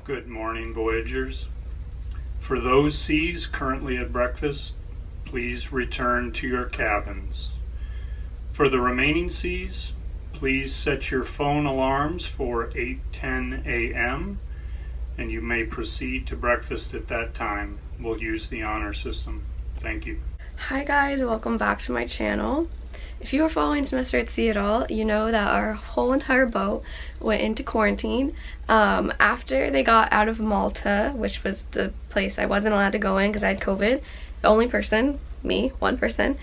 Good morning, Voyagers. For those seas currently at breakfast, please return to your cabins. For the remaining seas, please set your phone alarms for 8:10 a.m. and you may proceed to breakfast at that time. We'll use the honor system. Thank you. Hi guys, welcome back to my channel. If you were following Semester at Sea at all, you know that our whole entire boat went into quarantine after they got out of Malta, which was the place I wasn't allowed to go in because I had COVID. The only person, me, one person,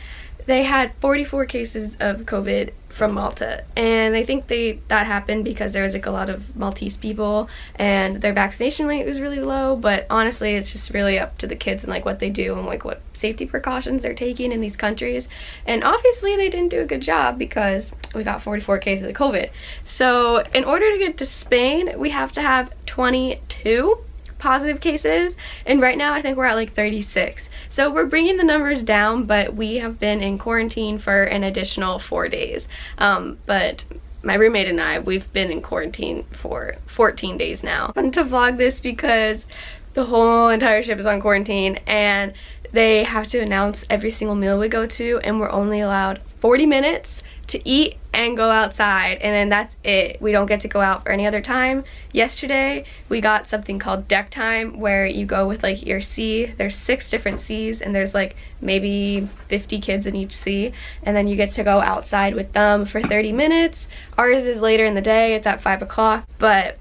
they had 44 cases of COVID from Malta, and I think that happened because there was like a lot of Maltese people and their vaccination rate was really low. But honestly, it's just really up to the kids and like what they do and like what safety precautions they're taking in these countries. And obviously they didn't do a good job because we got 44 cases of COVID. So in order to get to Spain, we have to have 22 positive cases, and right now I think we're at like 36. So we're bringing the numbers down, but we have been in quarantine for an additional 4 days. But my roommate and I, we've been in quarantine for 14 days now. I wanted to vlog this because the whole entire ship is on quarantine and they have to announce every single meal we go to, and we're only allowed 40 minutes to eat and go outside, and then that's it. We don't get to go out for any other time. Yesterday we got something called deck time, where you go with like your sea. There's 6 different seas and there's like maybe 50 kids in each sea, and then you get to go outside with them for 30 minutes. Ours is later in the day, it's at 5 o'clock, but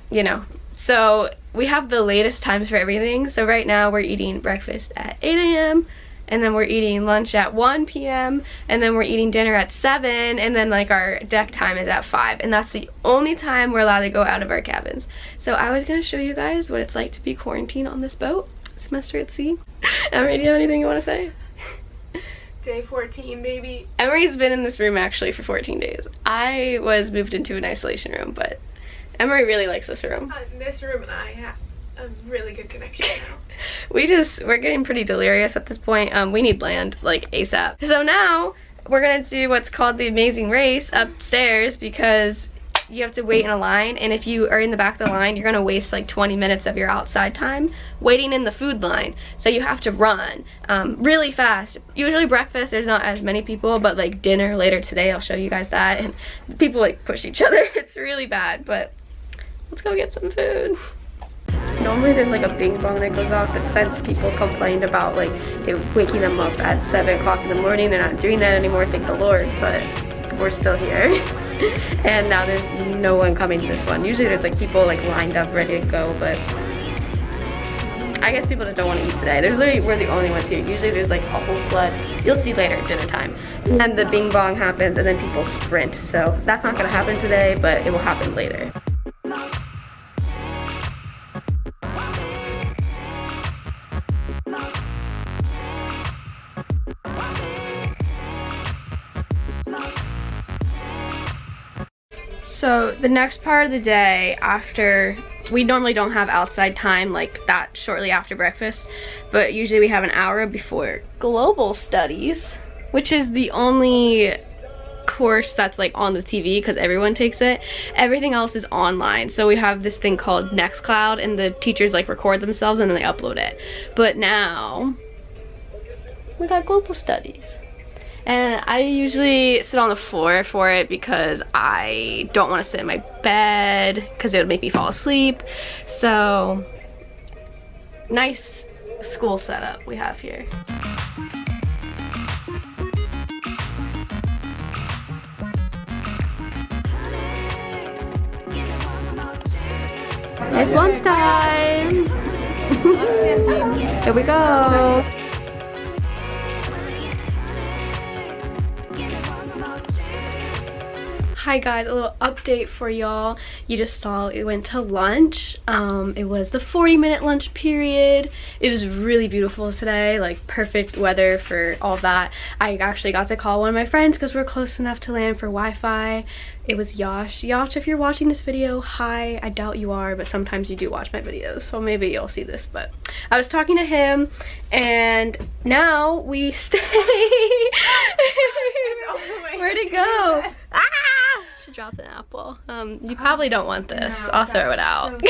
you know, so we have the latest times for everything. So right now we're eating breakfast at 8 a.m. and then we're eating lunch at 1 p.m. and then we're eating dinner at 7, and then like our deck time is at 5, and that's the only time we're allowed to go out of our cabins. So I was gonna show you guys what it's like to be quarantined on this boat, Semester at Sea. Emery, do you have anything you want to say? Day 14, baby. Emery's been in this room actually for 14 days. I was moved into an isolation room, but Emery really likes this room. This room and I have a really good connection now. We're getting pretty delirious at this point. We need land like ASAP. So now we're gonna do what's called the amazing race upstairs, because you have to wait in a line, and if you are in the back of the line, you're gonna waste like 20 minutes of your outside time waiting in the food line. So you have to run really fast. Usually breakfast there's not as many people, but like dinner later today, I'll show you guys that, and people like push each other. It's really bad, but let's go get some food. Normally there's like a bing bong that goes off, but since people complained about like it waking them up at 7 o'clock in the morning, they're not doing that anymore, thank the Lord, but we're still here. And now there's no one coming to this one. Usually there's like people like lined up ready to go, but I guess people just don't want to eat today. We're the only ones here. Usually there's like a whole flood. You'll see later at dinner time. And then the bing bong happens and then people sprint. So that's not gonna happen today, but it will happen later. So the next part of the day, after, we normally don't have outside time like that shortly after breakfast, but usually we have an hour before global studies, which is the only course that's like on the TV because everyone takes it. Everything else is online. So we have this thing called Nextcloud, and the teachers like record themselves and then they upload it. But now we got global studies. And I usually sit on the floor for it because I don't want to sit in my bed because it would make me fall asleep. So, nice school setup we have here. It's lunchtime! Here we go! Hi guys, a little update for y'all. You just saw we went to lunch. It was the 40-minute lunch period. It was really beautiful today, like perfect weather for all that. I actually got to call one of my friends because we're close enough to land for Wi-Fi. It was Yash. Yash, if you're watching this video, hi. I doubt you are, but sometimes you do watch my videos, so maybe you'll see this. But I was talking to him, and now we stay. Where'd it go? Ah! Should drop an apple. You probably don't want this. No, I'll throw it out. So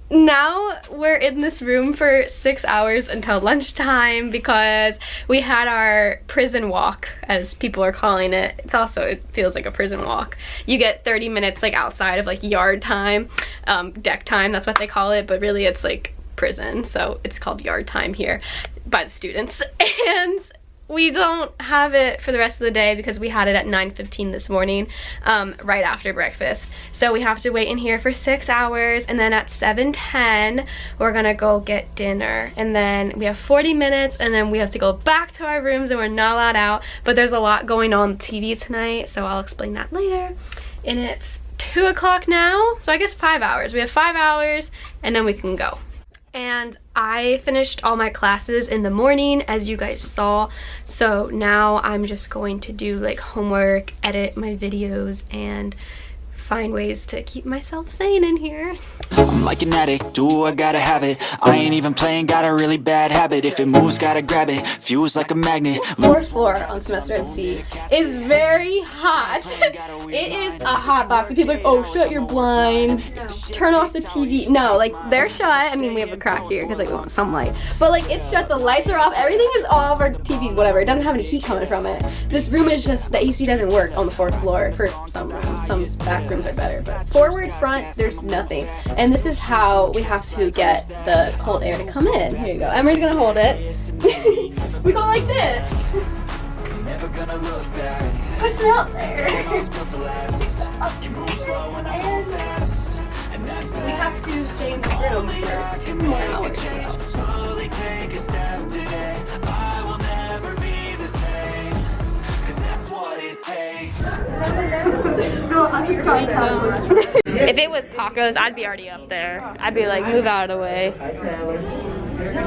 now we're in this room for 6 hours until lunchtime because we had our prison walk, as people are calling it. It's also, it feels like a prison walk. You get 30 minutes like outside of like yard time, deck time, that's what they call it, but really it's like prison, so it's called yard time here by the students. And we don't have it for the rest of the day because we had it at 9:15 this morning, right after breakfast. So we have to wait in here for 6 hours, and then at 7:10 we're gonna go get dinner, and then we have 40 minutes, and then we have to go back to our rooms, and we're not allowed out. But there's a lot going on TV tonight, so I'll explain that later. And it's 2 o'clock now, so I guess 5 hours. We have 5 hours, and then we can go. And I finished all my classes in the morning, as you guys saw, so now I'm just going to do like homework, edit my videos, and find ways to keep myself sane in here. I'm like an addict, do I gotta have it. I ain't even playing, got a really bad habit. If it moves, gotta grab it, fuse like a magnet. Fourth floor on semester at C is very hot. It is a hot box, and people are like, oh, shut your blinds, turn off the TV. No, like, they're shut. I mean, we have a crack here because like we want some light, but like it's shut, the lights are off, everything is off, our TV, whatever. It doesn't have any heat coming from it. This room is just, the AC doesn't work on the 4th floor for some rooms. Some back rooms are better, but forward, front, there's nothing. And this is how we have to get the cold air to come in. Here you go. Emery's gonna hold it. We go like this. Push it out there. And we have to stay in the room for 2 more hours. If it was tacos, I'd be already up there. I'd be like, move out of the way.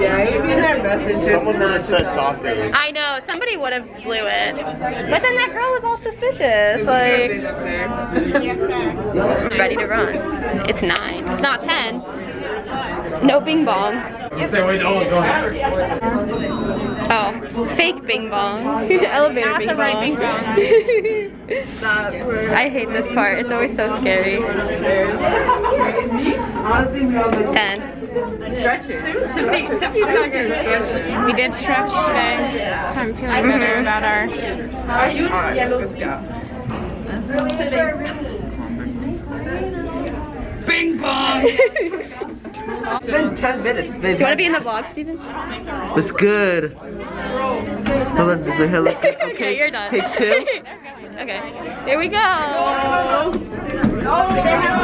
Yeah, you'd be in that message. Someone would have said tacos. I know, somebody would have blew it. But then that girl was all suspicious. Like, ready to run. It's 9. It's not 10. No bing bong. Oh, fake bing bong. Elevator bing bong. I hate this part. It's always so scary. 10. Stretching. We did stretch today. I'm feeling better about our... Let's go. Bing bong! It's been 10 minutes. Do you want to be in the vlog, Steven? It's good. Hold on, Okay, you're done. Take 2. Okay, here we go.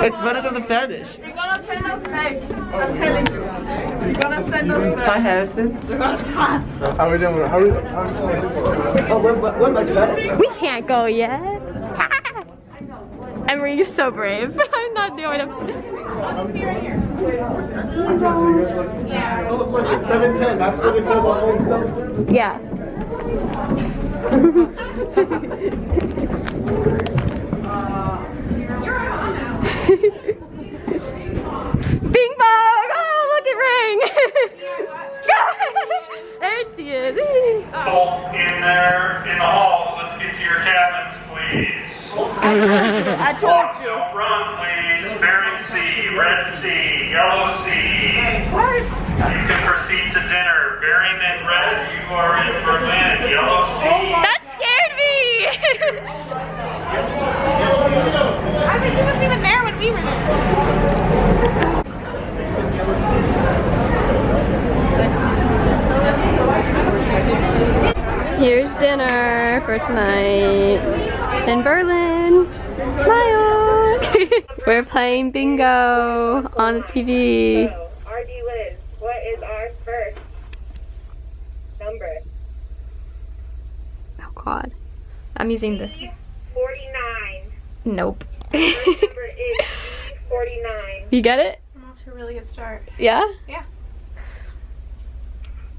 It's better than the finish. You're gonna send us back. I'm telling you. You're gonna send us back. Hi, Harrison. How are we doing? Oh, we're much better. We can't go yet. Emery, you're so brave. I'm not doing it. It's 7:10. That's what it says on all services. Yeah. Bing bong! Oh, look at Ring! There she is. Both in there, in the halls, let's get to your cabins, please. I told you. Don't run, please. Bering C, Red C, Yellow C. You can proceed to dinner. Bering in red, you are in Berlin. Yellow C. That scared me! I think he wasn't even there when we were there. Here's dinner for tonight in Berlin. Smile! We're playing bingo on the TV. RD Liz, what is our first number? Oh god. I'm using this. G49. Nope. First number is G49. You get it? I'm off to a really good start. Yeah? Yeah.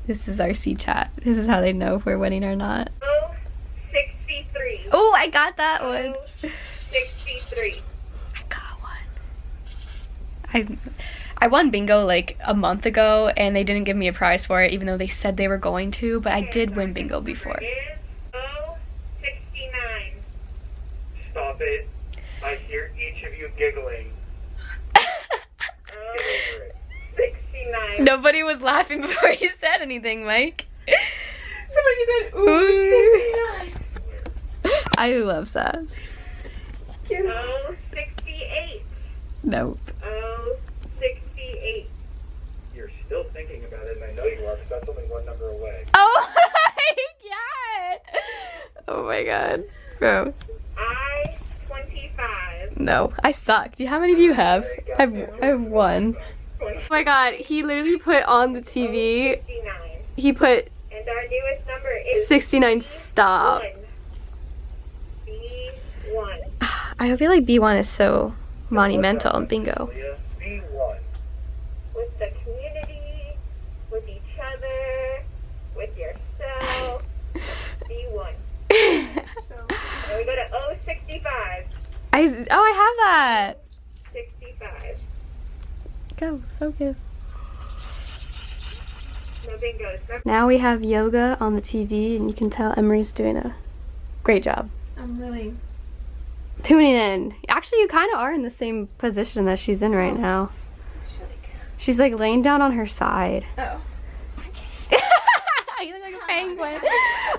This is our C chat. This is how they know if we're winning or not. 63. Oh, I got that one. 63. I got one. I won bingo like a month ago, and they didn't give me a prize for it, even though they said they were going to, but I did win bingo before. Is 069. Stop it. I hear each of you giggling. Get over it. Nobody was laughing before you said anything, Mike. Somebody said, ooh, 69. I love sass. 068. Nope. 068. You're still thinking about it, and I know you are, because that's only one number away. Oh my god! Oh my god. Bro. I-25. No, I suck. How many do you have? I have one. Oh my god, he literally put on the TV, 69. he put And our newest number is 69 stop. B1. I feel like B1 is so monumental in bingo. B1. With the community, with each other, with yourself. B1. And we go to 065. I have that. 65. Go, focus. No bingos. Now we have yoga on the TV, and you can tell Emery's doing a great job. I'm really. Tuning in. Actually, you kind of are in the same position that she's in right now. She's like laying down on her side. Oh. You look like a penguin.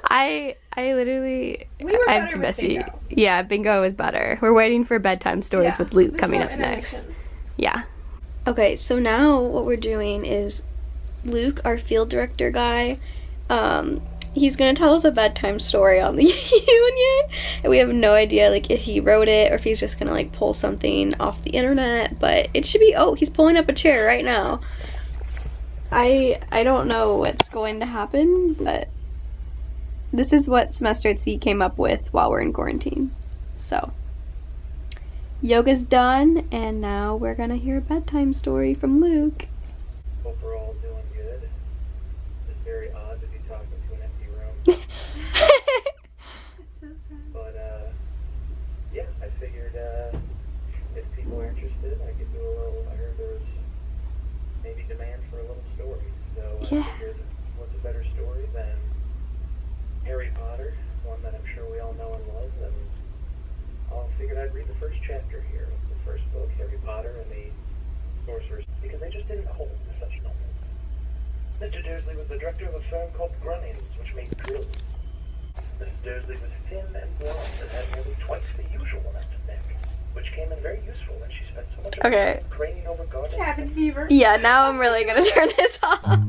I literally, We were I'm better too with messy. bingo. Yeah, bingo is better. We're waiting for bedtime stories with Luke coming up next. Yeah. Okay, so now what we're doing is Luke, our field director guy, he's gonna tell us a bedtime story on the union, and we have no idea like if he wrote it or if he's just gonna like pull something off the internet, but it should be, oh, he's pulling up a chair right now. I don't know what's going to happen, but this is what Semester at Sea came up with while we're in quarantine. So yoga's done, and now we're gonna hear a bedtime story from Luke. Hope we're all doing good. It's very odd to be talking to an empty room. It's so sad. But, yeah, I figured, if people are interested, I could do a little, I heard there was maybe demand for a little story. So I figured, what's a better story than Harry Potter, one that I'm sure we all know and love, and I figured I'd read the first chapter here of the first book, Harry Potter and the Sorcerer's, because they just didn't hold to such nonsense. Mr. Dursley was the director of a firm called Grunnings, which made drills. Mrs. Dursley was thin and blonde and had nearly twice the usual amount of neck, which came in very useful when she spent so much of her time craning over garden. Cabin fever. Yeah, now I'm really gonna turn this off.